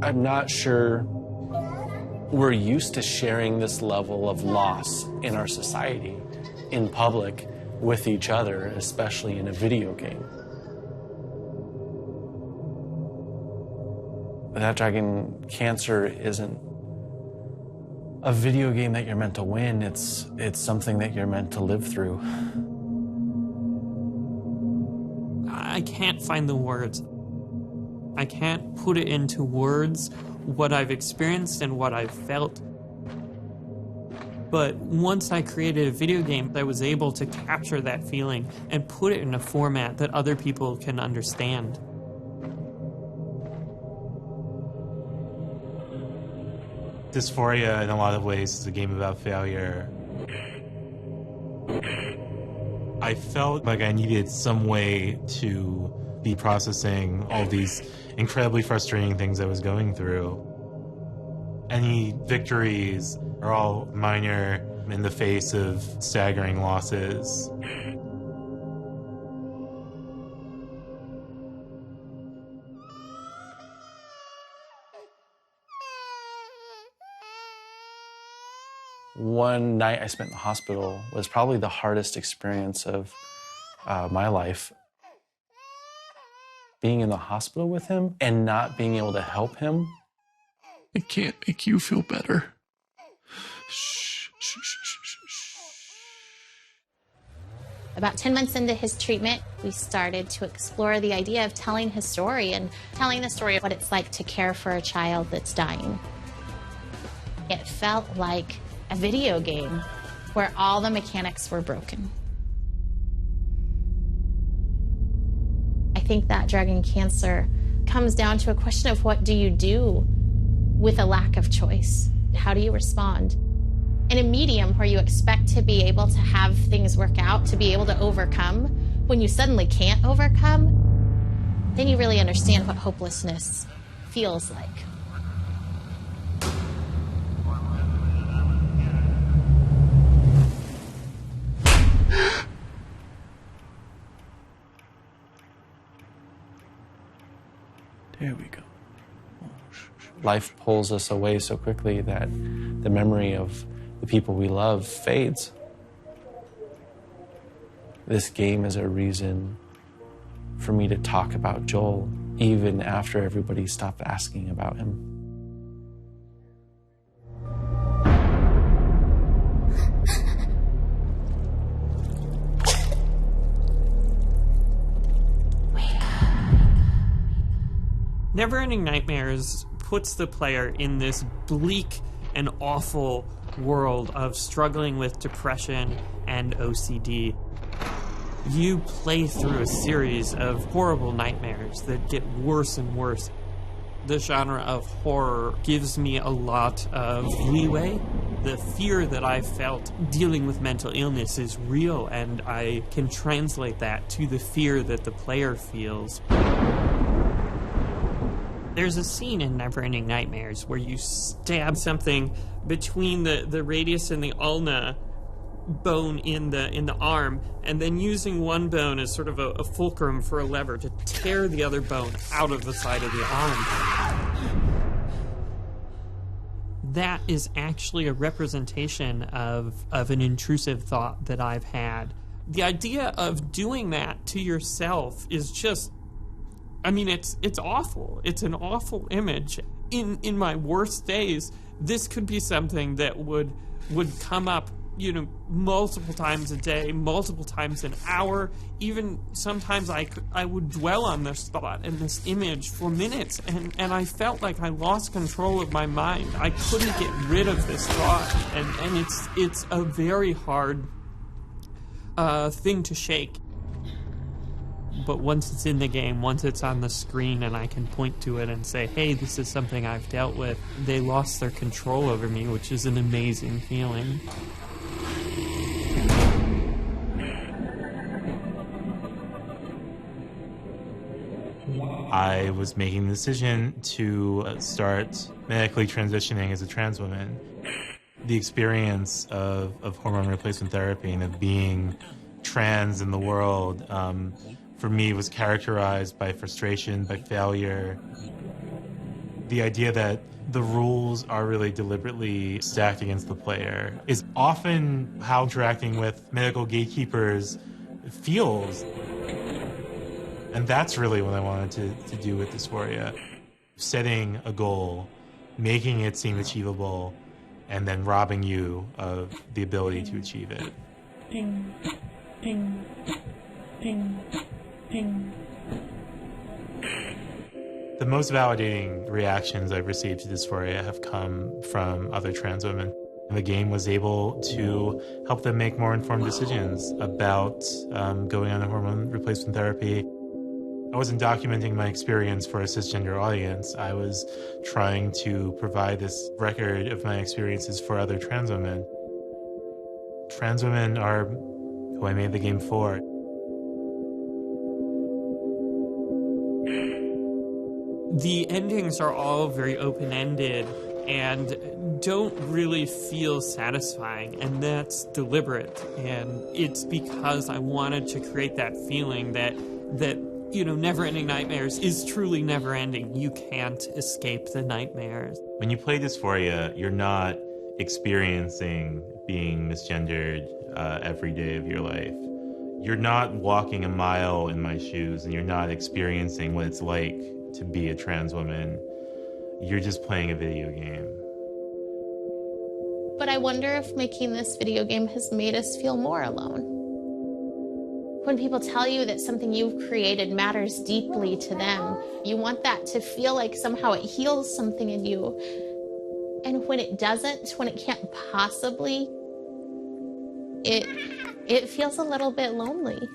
I'm not sure we're used to sharing this level of loss in our society, in public, with each other, especially in a video game. That Dragon Cancer isn't a video game that you're meant to win. It's something that you're meant to live through. I can't find the words. I can't put it into words what I've experienced and what I've felt. But once I created a video game, I was able to capture that feeling and put it in a format that other people can understand. Dysphoria, in a lot of ways, is a game about failure. I felt like I needed some way to be processing all these incredibly frustrating things I was going through. Any victories are all minor in the face of staggering losses. One night I spent in the hospital was probably the hardest experience of my life. Being in the hospital with him and not being able to help him. It can't make you feel better. Shh, shh, shh, shh, shh, shh. About 10 months into his treatment, we started to explore the idea of telling his story and telling the story of what it's like to care for a child that's dying. It felt like a video game where all the mechanics were broken. I think that Dragon Cancer comes down to a question of what do you do with a lack of choice? How do you respond? In a medium where you expect to be able to have things work out, to be able to overcome, when you suddenly can't overcome, then you really understand what hopelessness feels like. There we go. Life pulls us away so quickly that the memory of the people we love fades. This game is a reason for me to talk about Joel, even after everybody stopped asking about him. Neverending Nightmares puts the player in this bleak and awful world of struggling with depression and OCD. You play through a series of horrible nightmares that get worse and worse. The genre of horror gives me a lot of leeway. The fear that I felt dealing with mental illness is real, and I can translate that to the fear that the player feels. There's a scene in Neverending Nightmares where you stab something between the radius and the ulna bone in the arm, and then using one bone as sort of a fulcrum for a lever to tear the other bone out of the side of the arm. That is actually a representation of an intrusive thought that I've had. The idea of doing that to yourself is just, I mean, it's awful. It's an awful image. In my worst days, this could be something that would come up, multiple times a day, multiple times an hour. Even sometimes I would dwell on this thought and this image for minutes, and I felt like I lost control of my mind. I couldn't get rid of this thought, and it's a very hard thing to shake. But once it's in the game, once it's on the screen and I can point to it and say, hey, this is something I've dealt with, they lost their control over me, which is an amazing feeling. I was making the decision to start medically transitioning as a trans woman. The experience of hormone replacement therapy and of being trans in the world, for me, was characterized by frustration, by failure. The idea that the rules are really deliberately stacked against the player is often how interacting with medical gatekeepers feels. And that's really what I wanted to do with Dysphoria. Setting a goal, making it seem achievable, and then robbing you of the ability to achieve it. Ding, ding, ding, ding. The most validating reactions I've received to Dysphoria have come from other trans women. The game was able to help them make more informed decisions about going on a hormone replacement therapy. I wasn't documenting my experience for a cisgender audience. I was trying to provide this record of my experiences for other trans women. Trans women are who I made the game for. The endings are all very open-ended and don't really feel satisfying, and that's deliberate. And it's because I wanted to create that feeling that Never-Ending Nightmares is truly never-ending. You can't escape the nightmares. When you play Dysphoria, you're not experiencing being misgendered every day of your life. You're not walking a mile in my shoes, and you're not experiencing what it's like to be a trans woman. You're just playing a video game. But I wonder if making this video game has made us feel more alone. When people tell you that something you've created matters deeply to them, you want that to feel like somehow it heals something in you. And when it doesn't, when it can't possibly, it feels a little bit lonely.